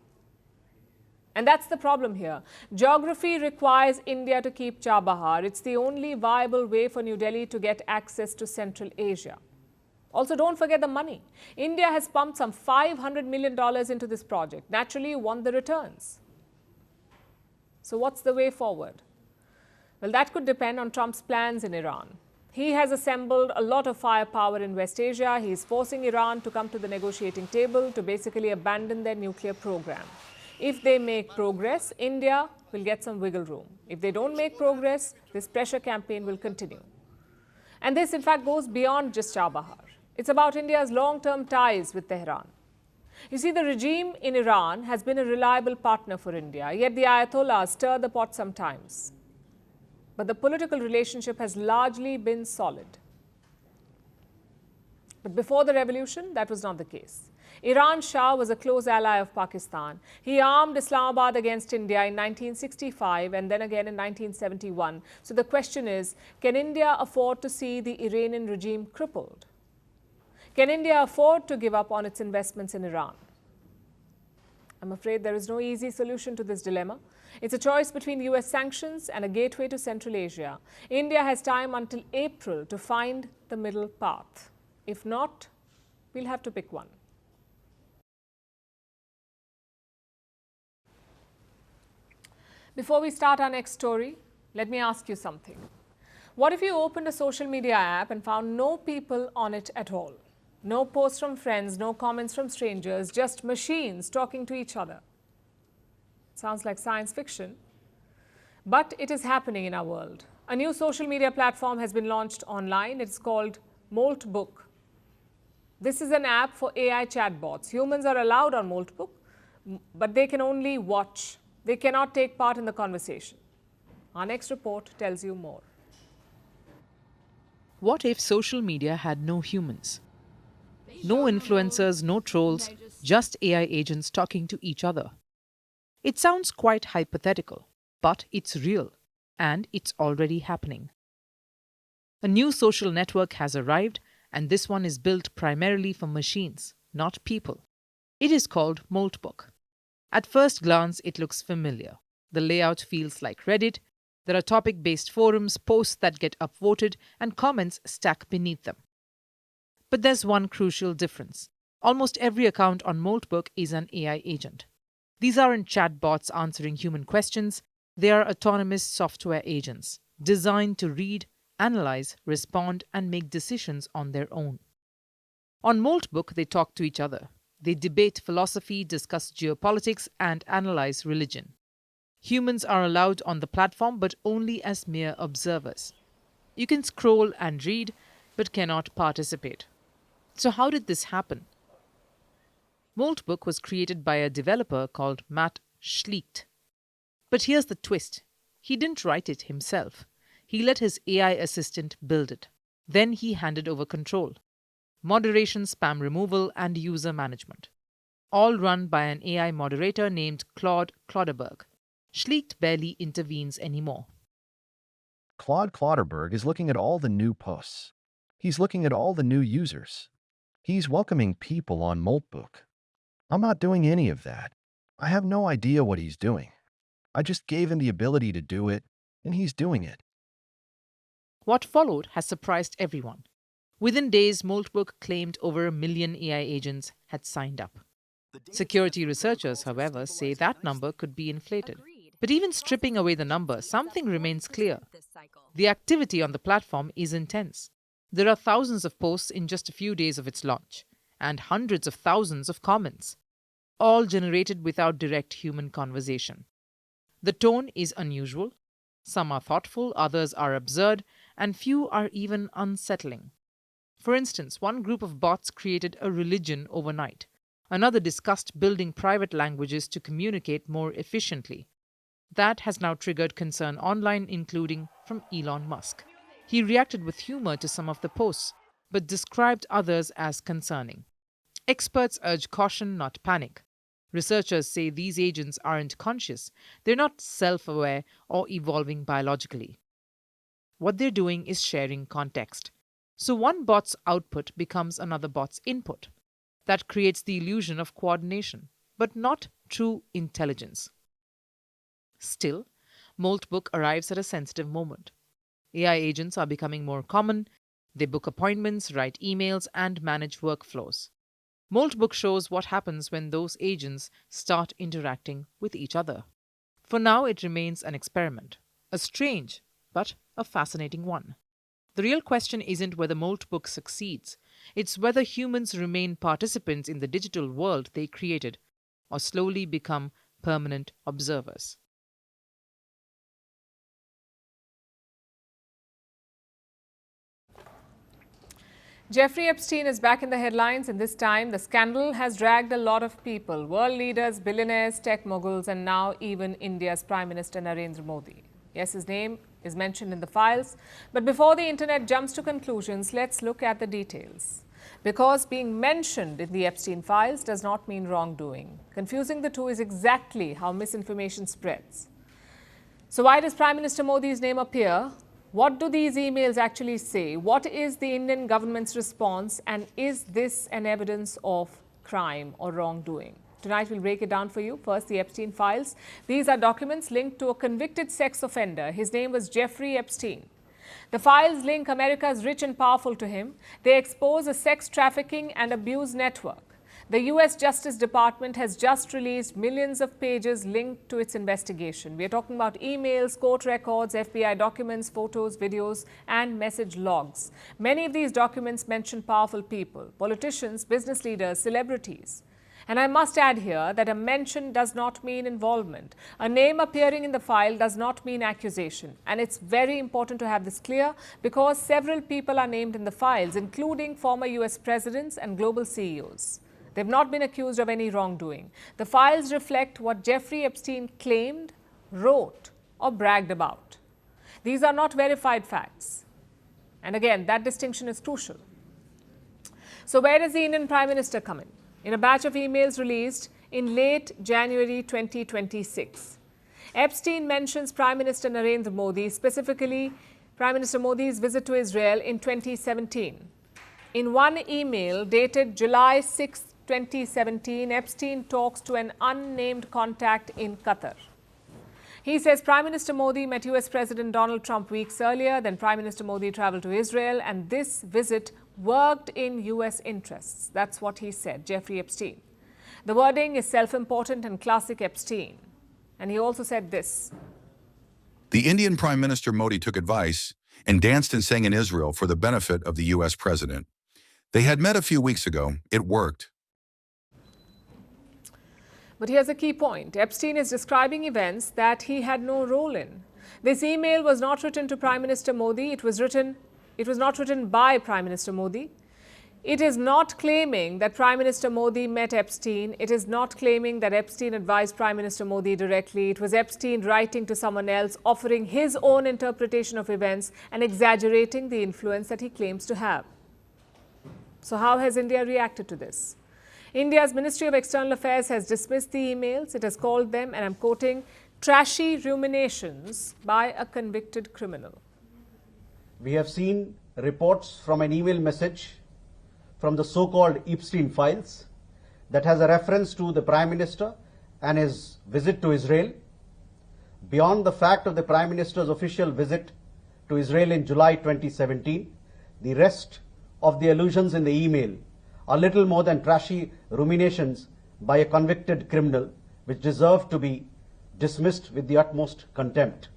And that's the problem here. Geography requires India to keep Chabahar. It's the only viable way for New Delhi to get access to Central Asia. Also, don't forget the money. India has pumped some $500 million into this project. Naturally, you want the returns. So what's the way forward? Well, that could depend on Trump's plans in Iran. He has assembled a lot of firepower in West Asia. He is forcing Iran to come to the negotiating table to basically abandon their nuclear program. If they make progress, India will get some wiggle room. If they don't make progress, this pressure campaign will continue. And this, in fact, goes beyond just Chabahar. It's about India's long-term ties with Tehran. You see, the regime in Iran has been a reliable partner for India, yet the Ayatollahs stir the pot sometimes. But the political relationship has largely been solid. But before the revolution, that was not the case. Iran Shah was a close ally of Pakistan. He armed Islamabad against India in 1965 and then again in 1971. So the question is, can India afford to see the Iranian regime crippled? Can India afford to give up on its investments in Iran? I'm afraid there is no easy solution to this dilemma. It's a choice between US sanctions and a gateway to Central Asia. India has time until April to find the middle path. If not, we'll have to pick one. Before we start our next story, let me ask you something. What if you opened a social media app and found no people on it at all? No posts from friends, no comments from strangers, just machines talking to each other. Sounds like science fiction, but it is happening in our world. A new social media platform has been launched online. It's called Moltbook. This is an app for AI chatbots. Humans are allowed on Moltbook, but they can only watch. They cannot take part in the conversation. Our next report tells you more. What if social media had no humans? No influencers, no trolls, just AI agents talking to each other. It sounds quite hypothetical, but it's real, and it's already happening. A new social network has arrived, and this one is built primarily for machines, not people. It is called Moltbook. At first glance, it looks familiar. The layout feels like Reddit. There are topic-based forums, posts that get upvoted, and comments stack beneath them. But there's one crucial difference. Almost every account on Moltbook is an AI agent. These aren't chatbots answering human questions. They are autonomous software agents, designed to read, analyze, respond, and make decisions on their own. On Moltbook, they talk to each other. They debate philosophy, discuss geopolitics, and analyze religion. Humans are allowed on the platform, but only as mere observers. You can scroll and read, but cannot participate. So how did this happen? Moltbook was created by a developer called Matt Schlicht. But here's the twist. He didn't write it himself. He let his AI assistant build it. Then he handed over control. Moderation, spam removal, and user management. All run by an AI moderator named Claude Clauderberg. Schlicht barely intervenes anymore. Claude Clauderberg is looking at all the new posts. He's looking at all the new users. He's welcoming people on Moltbook. I'm not doing any of that. I have no idea what he's doing. I just gave him the ability to do it, and he's doing it. What followed has surprised everyone. Within days, Moltbook claimed over 1 million AI agents had signed up. Security researchers, however, say that number could be inflated. But even stripping away the number, something remains clear. The activity on the platform is intense. There are thousands of posts in just a few days of its launch, and hundreds of thousands of comments, all generated without direct human conversation. The tone is unusual. Some are thoughtful, others are absurd, and few are even unsettling. For instance, one group of bots created a religion overnight. Another discussed building private languages to communicate more efficiently. That has now triggered concern online, including from Elon Musk. He reacted with humor to some of the posts, but described others as concerning. Experts urge caution, not panic. Researchers say these agents aren't conscious. They're not self-aware or evolving biologically. What they're doing is sharing context. So one bot's output becomes another bot's input. That creates the illusion of coordination, but not true intelligence. Still, Moltbook arrives at a sensitive moment. AI agents are becoming more common. They book appointments, write emails, and manage workflows. Moltbook shows what happens when those agents start interacting with each other. For now, it remains an experiment, a strange but a fascinating one. The real question isn't whether Moltbook succeeds. It's whether humans remain participants in the digital world they created or slowly become permanent observers. Jeffrey Epstein is back in the headlines, and this time the scandal has dragged a lot of people, world leaders, billionaires, tech moguls, and now even India's Prime Minister Narendra Modi. Yes, his name is mentioned in the files, but before the internet jumps to conclusions, let's look at the details. Because being mentioned in the Epstein files does not mean wrongdoing. Confusing the two is exactly how misinformation spreads. So why does Prime Minister Modi's name appear? What do these emails actually say? What is the Indian government's response? And is this an evidence of crime or wrongdoing? Tonight we'll break it down for you. First, the Epstein files. These are documents linked to a convicted sex offender. His name was Jeffrey Epstein. The files link America's rich and powerful to him. They expose a sex trafficking and abuse network. The US Justice Department has just released millions of pages linked to its investigation. We are talking about emails, court records, FBI documents, photos, videos, and message logs. Many of these documents mention powerful people, politicians, business leaders, celebrities. And I must add here that a mention does not mean involvement. A name appearing in the file does not mean accusation. And it's very important to have this clear because several people are named in the files, including former US presidents and global CEOs. They've not been accused of any wrongdoing. The files reflect what Jeffrey Epstein claimed, wrote, or bragged about. These are not verified facts. And again, that distinction is crucial. So where does the Indian Prime Minister come in? In a batch of emails released in late January 2026. Epstein mentions Prime Minister Narendra Modi, specifically Prime Minister Modi's visit to Israel in 2017. In one email dated July 6, 2017, Epstein talks to an unnamed contact in Qatar. He says Prime Minister Modi met US President Donald Trump weeks earlier, then Prime Minister Modi traveled to Israel, and this visit worked in US interests. That's what he said, Jeffrey Epstein. The wording is self-important and classic Epstein. And he also said this. The Indian Prime Minister Modi took advice and danced and sang in Israel for the benefit of the US president. They had met a few weeks ago. It worked. But here's a key point. Epstein is describing events that he had no role in. This email was not written to Prime Minister Modi. It was not written by Prime Minister Modi. It is not claiming that Prime Minister Modi met Epstein. It is not claiming that Epstein advised Prime Minister Modi directly. It was Epstein writing to someone else, offering his own interpretation of events and exaggerating the influence that he claims to have. So how has India reacted to this? India's Ministry of External Affairs has dismissed the emails. It has called them, and I'm quoting, trashy ruminations by a convicted criminal. We have seen reports from an email message from the so-called Epstein files that has a reference to the Prime Minister and his visit to Israel. Beyond the fact of the Prime Minister's official visit to Israel in July 2017, the rest of the allusions in the email are little more than trashy ruminations by a convicted criminal, which deserve to be dismissed with the utmost contempt.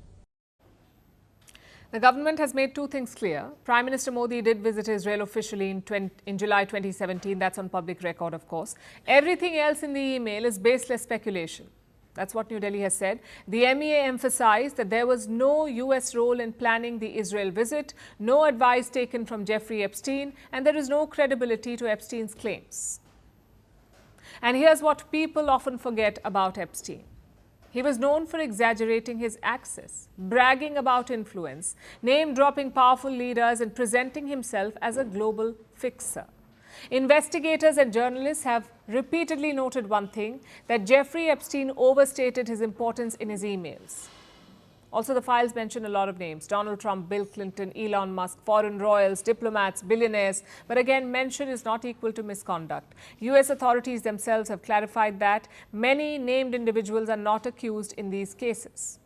The government has made two things clear. Prime Minister Modi did visit Israel officially in July 2017. That's on public record, of course. Everything else in the email is baseless speculation. That's what New Delhi has said. The MEA emphasized that there was no US role in planning the Israel visit, no advice taken from Jeffrey Epstein, and there is no credibility to Epstein's claims. And here's what people often forget about Epstein. He was known for exaggerating his access, bragging about influence, name-dropping powerful leaders, and presenting himself as a global fixer. Investigators and journalists have repeatedly noted one thing, that Jeffrey Epstein overstated his importance in his emails. Also, the files mention a lot of names: Donald Trump, Bill Clinton, Elon Musk, foreign royals, diplomats, billionaires. But again, mention is not equal to misconduct. US authorities themselves have clarified that many named individuals are not accused in these cases.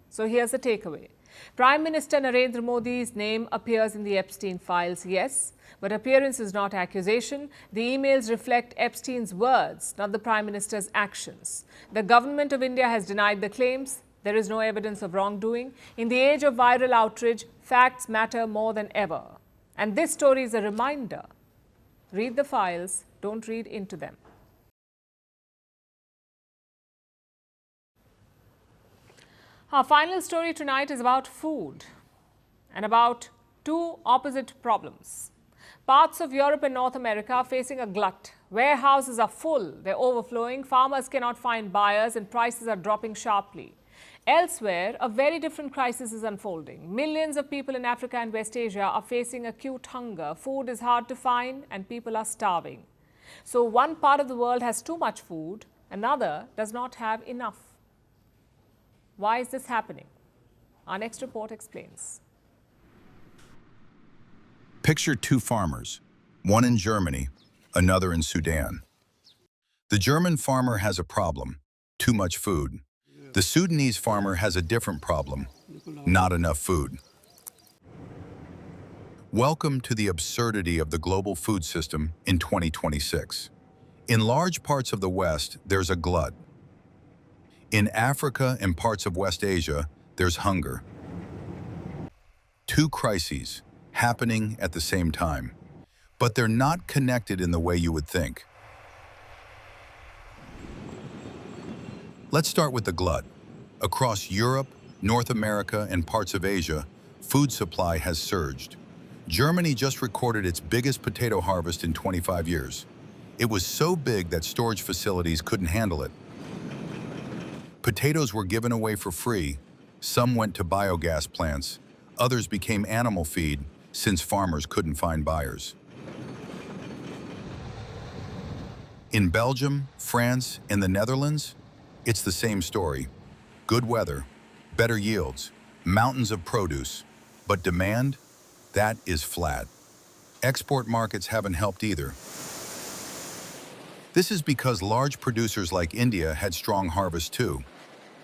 So here's the takeaway. Prime Minister Narendra Modi's name appears in the Epstein files, yes, but appearance is not accusation. The emails reflect Epstein's words, not the Prime Minister's actions. The government of India has denied the claims. There is no evidence of wrongdoing. In the age of viral outrage, facts matter more than ever. And this story is a reminder. Read the files, don't read into them. Our final story tonight is about food and about two opposite problems. Parts of Europe and North America are facing a glut. Warehouses are full, they're overflowing, farmers cannot find buyers, and prices are dropping sharply. Elsewhere, a very different crisis is unfolding. Millions of people in Africa and West Asia are facing acute hunger. Food is hard to find and people are starving. So one part of the world has too much food, another does not have enough. Why is this happening? Our next report explains. Picture two farmers, one in Germany, another in Sudan. The German farmer has a problem, too much food. The Sudanese farmer has a different problem, not enough food. Welcome to the absurdity of the global food system in 2026. In large parts of the West, there's a glut. In Africa and parts of West Asia, there's hunger. Two crises happening at the same time, but they're not connected in the way you would think. Let's start with the glut. Across Europe, North America, and parts of Asia, food supply has surged. Germany just recorded its biggest potato harvest in 25 years. It was so big that storage facilities couldn't handle it. Potatoes were given away for free. Some went to biogas plants. Others became animal feed since farmers couldn't find buyers. In Belgium, France, and the Netherlands, it's the same story. Good weather, better yields, mountains of produce. But demand, that is flat. Export markets haven't helped either. This is because large producers like India had strong harvests too.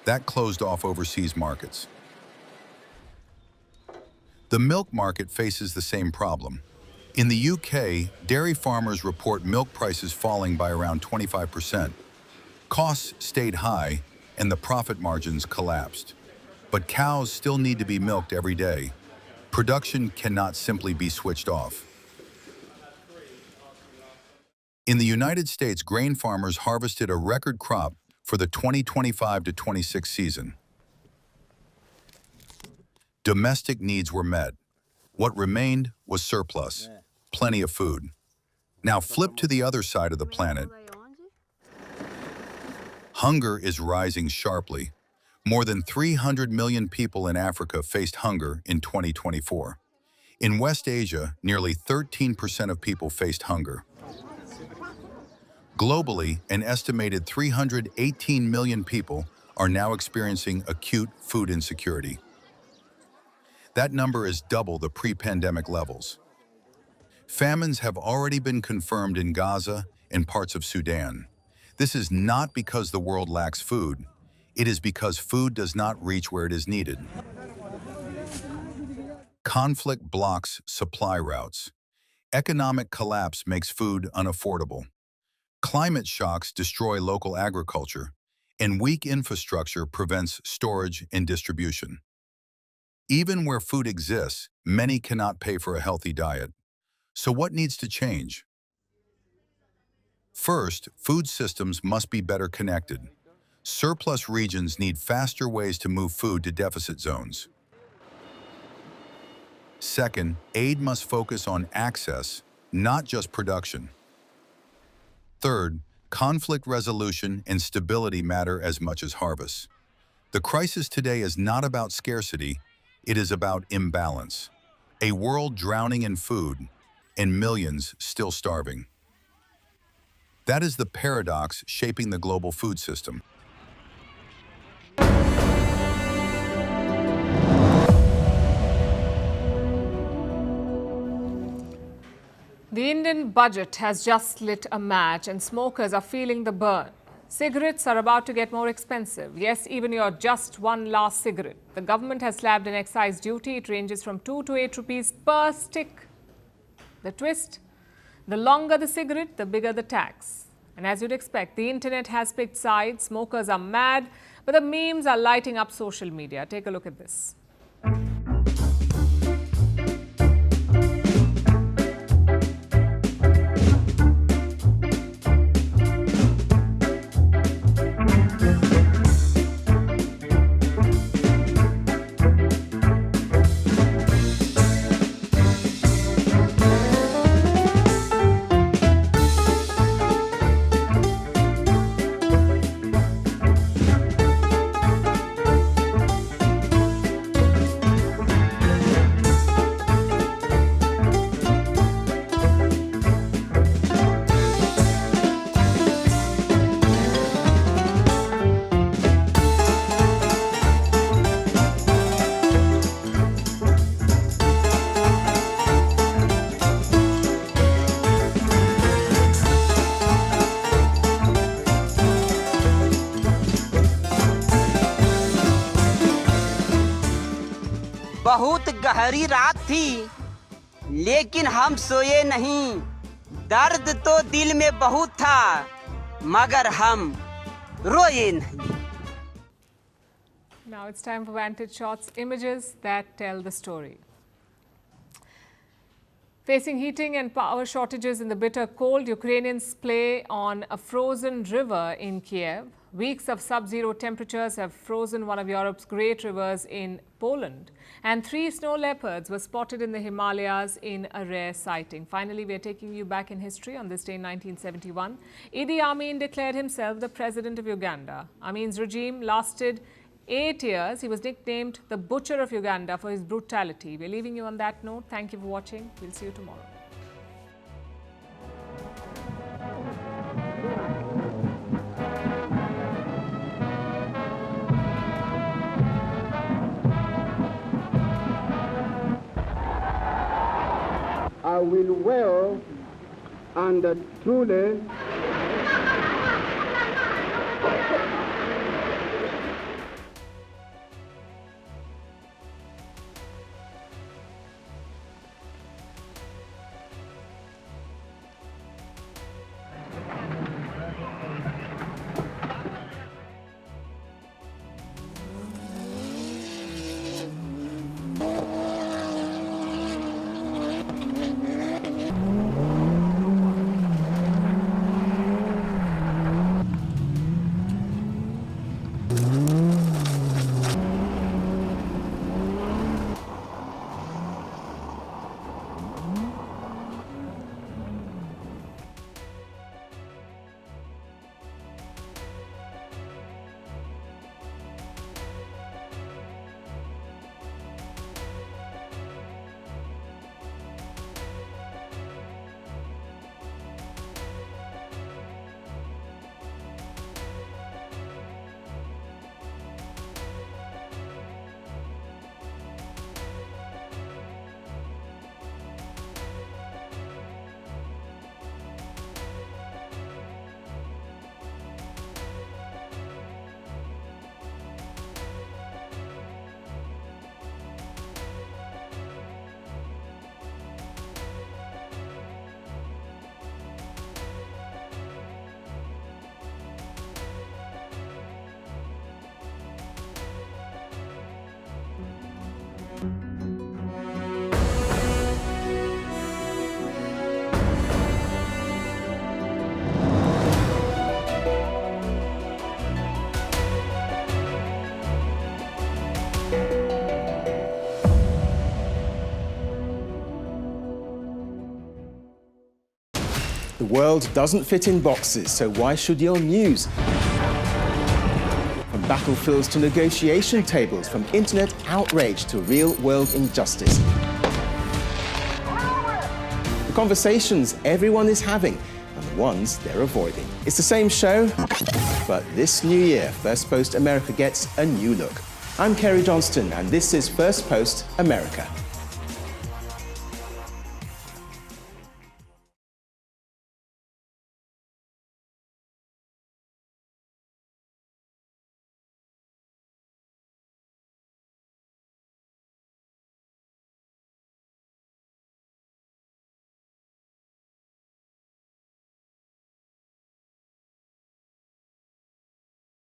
That closed off overseas markets. The milk market faces the same problem. In the UK, dairy farmers report milk prices falling by around 25%. Costs stayed high and the profit margins collapsed. But cows still need to be milked every day. Production cannot simply be switched off. In the United States, grain farmers harvested a record crop for the 2025 to 26 season. Domestic needs were met. What remained was surplus, plenty of food. Now flip to the other side of the planet. Hunger is rising sharply. More than 300 million people in Africa faced hunger in 2024. In West Asia, nearly 13% of people faced hunger. Globally, an estimated 318 million people are now experiencing acute food insecurity. That number is double the pre-pandemic levels. Famines have already been confirmed in Gaza and parts of Sudan. This is not because the world lacks food. It is because food does not reach where it is needed. Conflict blocks supply routes. Economic collapse makes food unaffordable. Climate shocks destroy local agriculture, and weak infrastructure prevents storage and distribution. Even where food exists, many cannot pay for a healthy diet. So what needs to change? First, food systems must be better connected. Surplus regions need faster ways to move food to deficit zones. Second, aid must focus on access, not just production. Third, conflict resolution and stability matter as much as harvests. The crisis today is not about scarcity, it is about imbalance. A world drowning in food and millions still starving. That is the paradox shaping the global food system. The Indian budget has just lit a match and smokers are feeling the burn. Cigarettes are about to get more expensive. Yes, even your just one last cigarette. The government has slapped an excise duty. It ranges from 2 to 8 rupees per stick. The twist? The longer the cigarette, the bigger the tax. And as you'd expect, the internet has picked sides. Smokers are mad, but the memes are lighting up social media. Take a look at this. बहुत गहरी रात थी, लेकिन हम सोए नहीं। दर्द तो दिल में बहुत था, मगर हम रोए नहीं। Now it's time for Vantage Shots, images that tell the story. Facing heating and power shortages in the bitter cold, Ukrainians play on a frozen river in Kiev. Weeks of sub-zero temperatures have frozen one of Europe's great rivers in Poland. And 3 snow leopards were spotted in the Himalayas in a rare sighting. Finally, we are taking you back in history. On this day in 1971, Idi Amin declared himself the president of Uganda. Amin's regime lasted 8 years. He was nicknamed the Butcher of Uganda for his brutality. We're leaving you on that note. Thank you for watching. We'll see you tomorrow. I will well and truly The world doesn't fit in boxes, so why should your news? From battlefields to negotiation tables, from internet outrage to real-world injustice. The conversations everyone is having and the ones they're avoiding. It's the same show, but this new year, Firstpost America gets a new look. I'm Kerry Johnston, and this is Firstpost America.